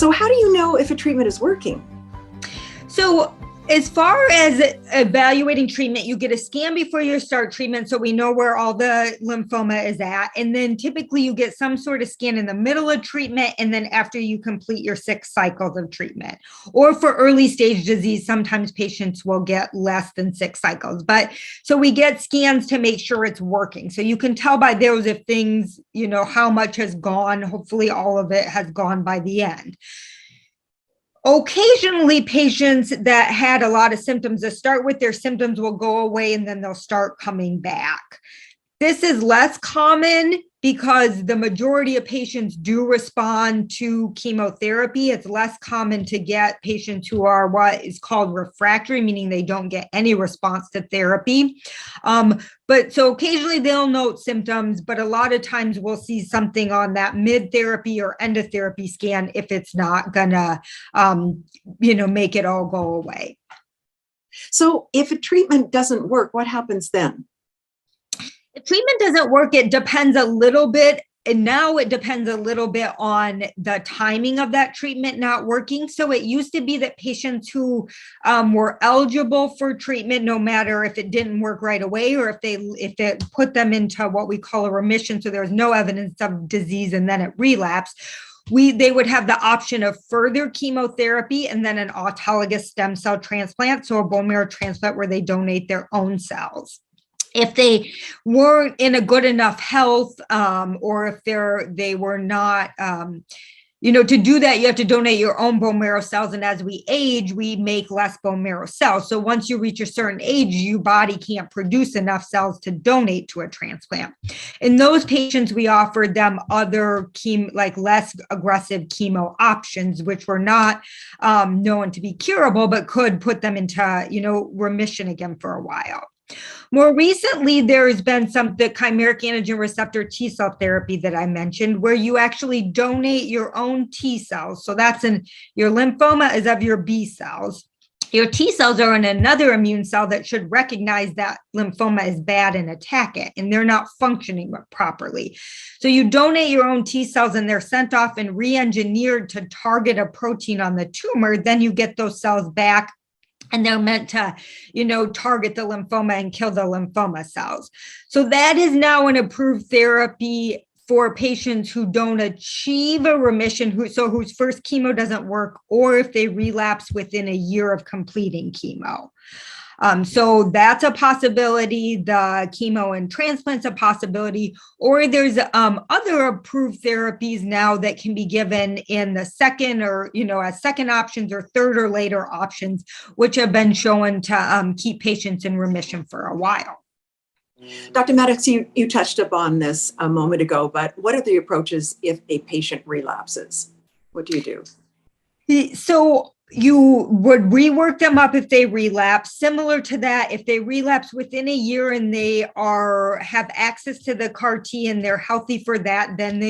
So how do you know if a treatment is working? So as far as evaluating treatment, you get a scan before you start treatment so we know where all the lymphoma is at. And then typically you get some sort of scan in the middle of treatment and then after you complete your 6 cycles of treatment. Or for early stage disease, sometimes patients will get less than 6 cycles. But so we get scans to make sure it's working. So you can tell by those if things, how much has gone. Hopefully all of it has gone by the end. Occasionally, patients that had a lot of symptoms that start with their symptoms will go away and then they'll start coming back. This is less common because the majority of patients do respond to chemotherapy. It's less common to get patients who are what is called refractory, meaning they don't get any response to therapy. But so occasionally they'll note symptoms, but a lot of times we'll see something on that mid-therapy or end of therapy scan if it's not gonna, make it all go away. So if a treatment doesn't work, what happens then? If treatment doesn't work, it depends a little bit. And now it depends a little bit on the timing of that treatment not working. So it used to be that patients who were eligible for treatment, no matter if it didn't work right away or if it put them into what we call a remission, so there was no evidence of disease and then it relapsed, they would have the option of further chemotherapy and then an autologous stem cell transplant, so a bone marrow transplant where they donate their own cells. If they weren't in a good enough health, or if they were not, to do that, you have to donate your own bone marrow cells. And as we age, we make less bone marrow cells. So once you reach a certain age, your body can't produce enough cells to donate to a transplant. In those patients, we offered them other less aggressive chemo options, which were not known to be curable, but could put them into, remission again for a while. More recently, there's been the chimeric antigen receptor T cell therapy that I mentioned, where you actually donate your own T cells. So your lymphoma is of your B cells. Your T cells are in another immune cell that should recognize that lymphoma is bad and attack it, and they're not functioning properly. So you donate your own T cells and they're sent off and re-engineered to target a protein on the tumor. Then you get those cells back. And they're meant to, target the lymphoma and kill the lymphoma cells. So that is now an approved therapy for patients who don't achieve a remission, whose first chemo doesn't work, or if they relapse within a year of completing chemo. So that's a possibility. The chemo and transplant's a possibility, or there's other approved therapies now that can be given in the second or, as second options or third or later options, which have been shown to keep patients in remission for a while. Dr. Maddox, you touched upon this a moment ago, but what are the approaches if a patient relapses? What do you do? So you would rework them up if they relapse. Similar to that, if they relapse within a year and they have access to the CAR T and they're healthy for that, then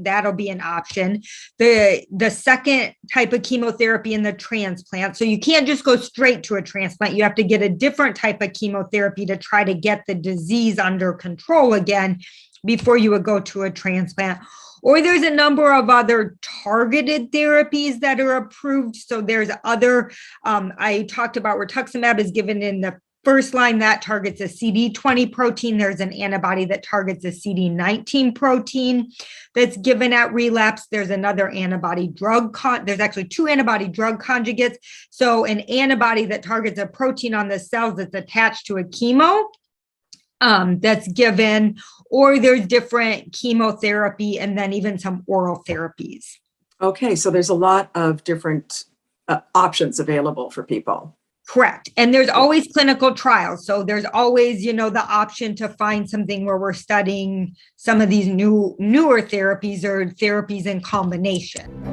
that'll be an option. The second type of chemotherapy in the transplant. So you can't just go straight to a transplant. You have to get a different type of chemotherapy to try to get the disease under control again before you would go to a transplant. Or there's a number of other targeted therapies that are approved. So there's other, I talked about rituximab is given in the first line that targets a CD20 protein. There's an antibody that targets a CD19 protein that's given at relapse. There's another antibody drug, there's actually 2 antibody drug conjugates. So an antibody that targets a protein on the cells that's attached to a chemo that's given, or there's different chemotherapy and then even some oral therapies. Okay, so there's a lot of different options available for people. Correct. And there's always clinical trials. So there's always, the option to find something where we're studying some of these newer therapies or therapies in combination.